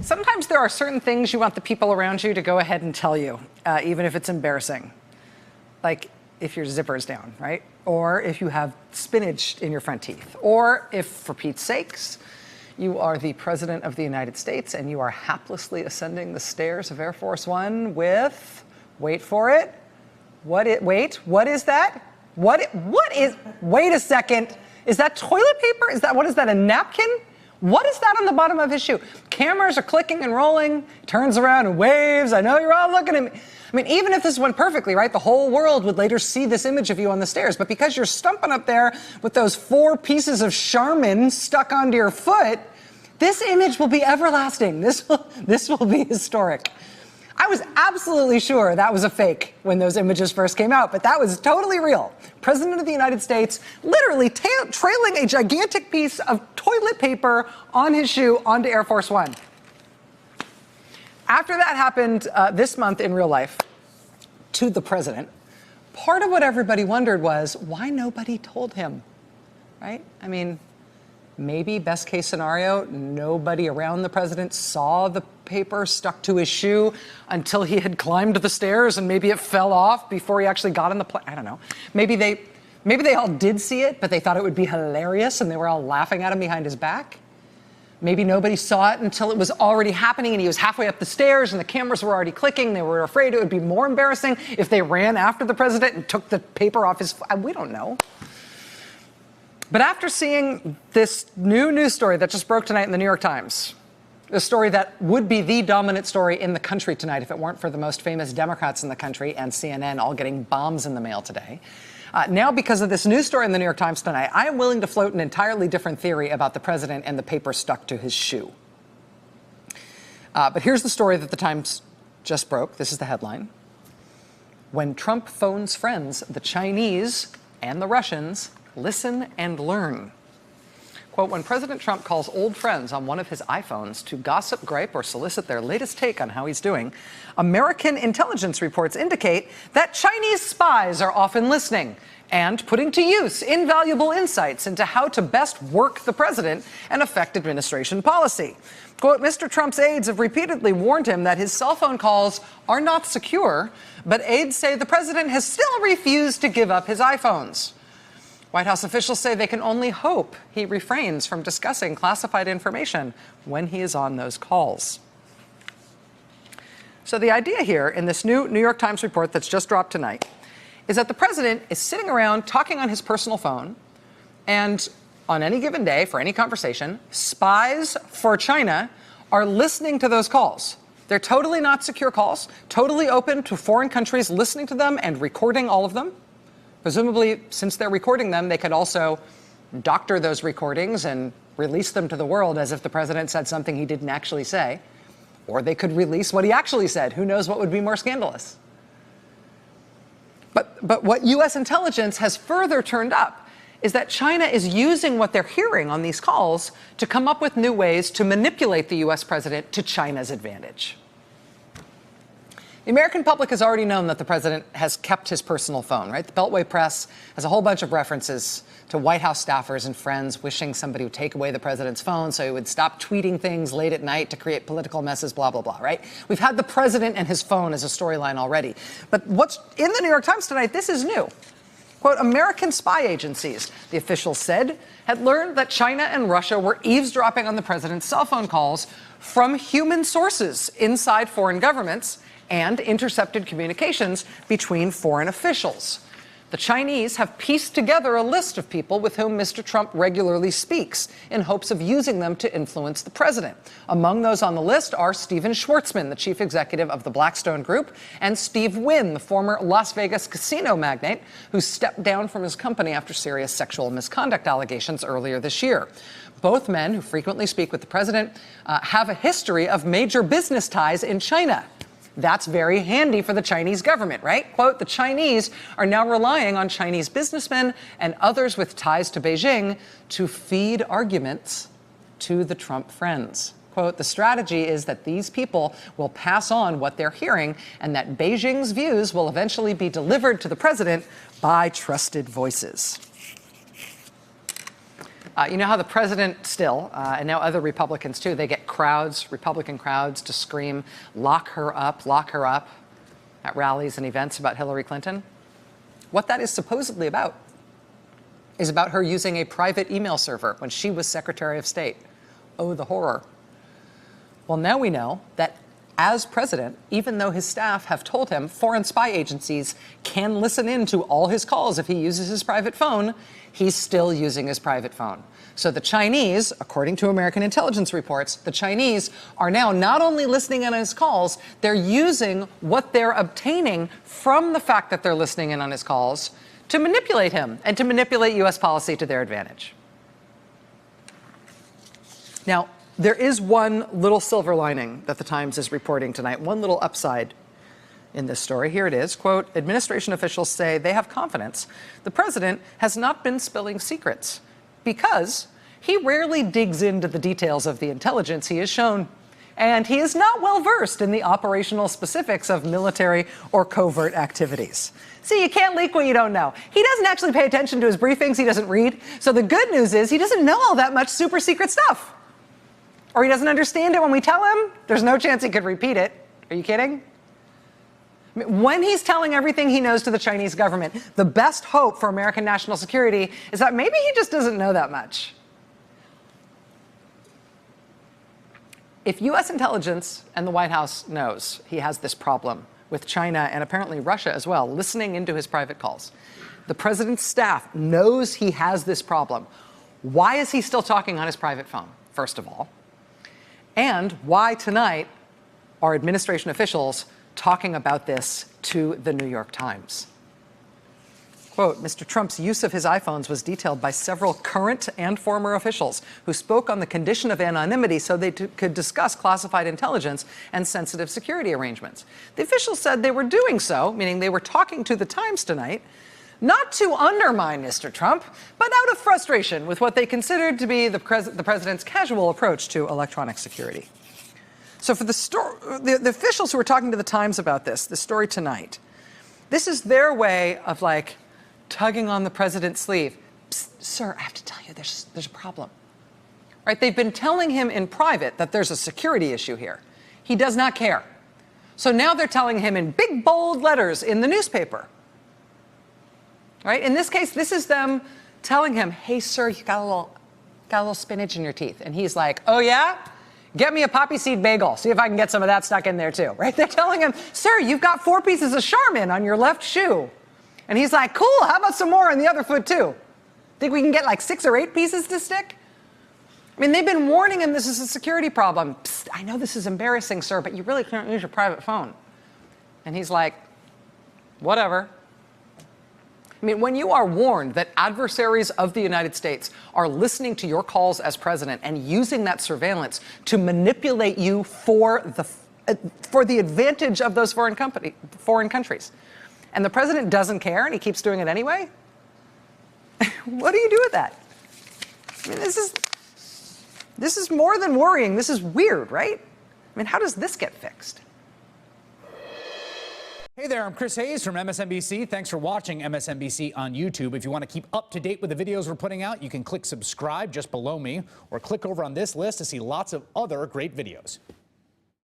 Sometimes there are certain things you want the people around you to go ahead and tell you, even if it's embarrassing. Like if your zipper's down, right? Or if you have spinach in your front teeth. Or if, for Pete's sakes, you are the President of the United States and you are haplessly ascending the stairs of Air Force One with, wait for it, what is that? Wait a second. Is that toilet paper? What is that, a napkin? What is that on the bottom of his shoe? Cameras are clicking and rolling, turns around and waves. I know you're all looking at me. I mean, even if this went perfectly, right, the whole world would later see this image of you on the stairs. But because you're stumping up there with those 4 pieces of Charmin stuck onto your foot, this image will be everlasting. This will be historic. I was absolutely sure that was a fake when those images first came out, but that was totally real. President of the United States literally trailing a gigantic piece of toilet paper on his shoe onto Air Force One. After that happened this month in real life to the president, part of what everybody wondered was why nobody told him, right? I mean, maybe best case scenario, nobody around the president saw the paper stuck to his shoe until he had climbed the stairs and maybe it fell off before he actually got on the plane. I don't know. Maybe they all did see it, but they thought it would be hilarious and they were all laughing at him behind his back. Maybe nobody saw it until it was already happening and he was halfway up the stairs and the cameras were already clicking. They were afraid it would be more embarrassing if they ran after the president and took the paper off his... We don't know. But after seeing this new news story that just broke tonight in the New York Times, a story that would be the dominant story in the country tonight if it weren't for the most famous Democrats in the country and CNN all getting bombs in the mail today. Now, because of this news story in the New York Times tonight, I am willing to float an entirely different theory about the president and the paper stuck to his shoe. But here's the story that the Times just broke. This is the headline. When Trump phones friends, the Chinese and the Russians listen and learn. Quote, when President Trump calls old friends on one of his iPhones to gossip, gripe, or solicit their latest take on how he's doing, American intelligence reports indicate that Chinese spies are often listening and putting to use invaluable insights into how to best work the president and affect administration policy. Quote, Mr. Trump's aides have repeatedly warned him that his cell phone calls are not secure, but aides say the president has still refused to give up his iPhones. White House officials say they can only hope he refrains from discussing classified information when he is on those calls. So the idea here in this new New York Times report that's just dropped tonight is that the president is sitting around talking on his personal phone, and on any given day for any conversation, spies for China are listening to those calls. They're totally not secure calls, totally open to foreign countries listening to them and recording all of them. Presumably, since they're recording them, they could also doctor those recordings and release them to the world as if the president said something he didn't actually say. Or they could release what he actually said. Who knows what would be more scandalous? But what U.S. intelligence has further turned up is that China is using what they're hearing on these calls to come up with new ways to manipulate the U.S. president to China's advantage. The American public has already known that the president has kept his personal phone, right? The Beltway Press has a whole bunch of references to White House staffers and friends wishing somebody would take away the president's phone so he would stop tweeting things late at night to create political messes, blah, blah, blah, right? We've had the president and his phone as a storyline already. But what's in the New York Times tonight, this is new. Quote, American spy agencies, the officials said, had learned that China and Russia were eavesdropping on the president's cell phone calls from human sources inside foreign governments and intercepted communications between foreign officials. The Chinese have pieced together a list of people with whom Mr. Trump regularly speaks in hopes of using them to influence the president. Among those on the list are Steven Schwartzman, the chief executive of the Blackstone Group, and Steve Wynn, the former Las Vegas casino magnate who stepped down from his company after serious sexual misconduct allegations earlier this year. Both men, who frequently speak with the president, have a history of major business ties in China. That's very handy for the Chinese government, right? Quote, the Chinese are now relying on Chinese businessmen and others with ties to Beijing to feed arguments to the Trump friends. Quote, the strategy is that these people will pass on what they're hearing and that Beijing's views will eventually be delivered to the president by trusted voices. You know how the president still, and now other Republicans too, they get crowds, Republican crowds, to scream, lock her up, at rallies and events about Hillary Clinton? What that is supposedly about is about her using a private email server when she was Secretary of State. Oh, the horror. Well, now we know that as president, even though his staff have told him foreign spy agencies can listen in to all his calls if he uses his private phone, he's still using his private phone. So the Chinese, according to American intelligence reports, the Chinese are now not only listening in on his calls, they're using what they're obtaining from the fact that they're listening in on his calls to manipulate him and to manipulate U.S. policy to their advantage. Now, there is one little silver lining that the Times is reporting tonight, one little upside in this story. Here it is, quote, administration officials say they have confidence the president has not been spilling secrets because he rarely digs into the details of the intelligence he is shown. And he is not well versed in the operational specifics of military or covert activities. See, you can't leak what you don't know. He doesn't actually pay attention to his briefings. He doesn't read. So the good news is he doesn't know all that much super secret stuff. Or he doesn't understand it when we tell him. There's no chance he could repeat it. Are you kidding? I mean, when he's telling everything he knows to the Chinese government, the best hope for American national security is that maybe he just doesn't know that much. If U.S. intelligence and the White House knows he has this problem with China and apparently Russia as well, listening into his private calls, the president's staff knows he has this problem, why is he still talking on his private phone, first of all? And why tonight are administration officials talking about this to the New York Times? Quote, Mr. Trump's use of his iPhones was detailed by several current and former officials who spoke on the condition of anonymity so they could discuss classified intelligence and sensitive security arrangements. The officials said they were doing so, meaning they were talking to the Times tonight, not to undermine Mr. Trump, but out of frustration with what they considered to be the president's casual approach to electronic security. So for the officials who were talking to the Times about this story tonight, this is their way of like tugging on the president's sleeve. Psst, sir, I have to tell you, there's a problem. Right? They've been telling him in private that there's a security issue here. He does not care. So now they're telling him in big, bold letters in the newspaper. Right? In this case, this is them telling him, hey, sir, you got a little spinach in your teeth. And he's like, oh, yeah? Get me a poppy seed bagel. See if I can get some of that stuck in there, too. Right? They're telling him, sir, you've got 4 pieces of Charmin on your left shoe. And he's like, cool, how about some more on the other foot, too? Think we can get like 6 or 8 pieces to stick? I mean, they've been warning him this is a security problem. Psst, I know this is embarrassing, sir, but you really can't use your private phone. And he's like, whatever. I mean, when you are warned that adversaries of the United States are listening to your calls as president and using that surveillance to manipulate you for the advantage of those foreign countries, and the president doesn't care and he keeps doing it anyway, what do you do with that? I mean, this is more than worrying. This is weird, right? I mean, how does this get fixed? Hey there, I'm Chris Hayes from MSNBC. Thanks for watching MSNBC on YouTube. If you want to keep up to date with the videos we're putting out, you can click subscribe just below me or click over on this list to see lots of other great videos.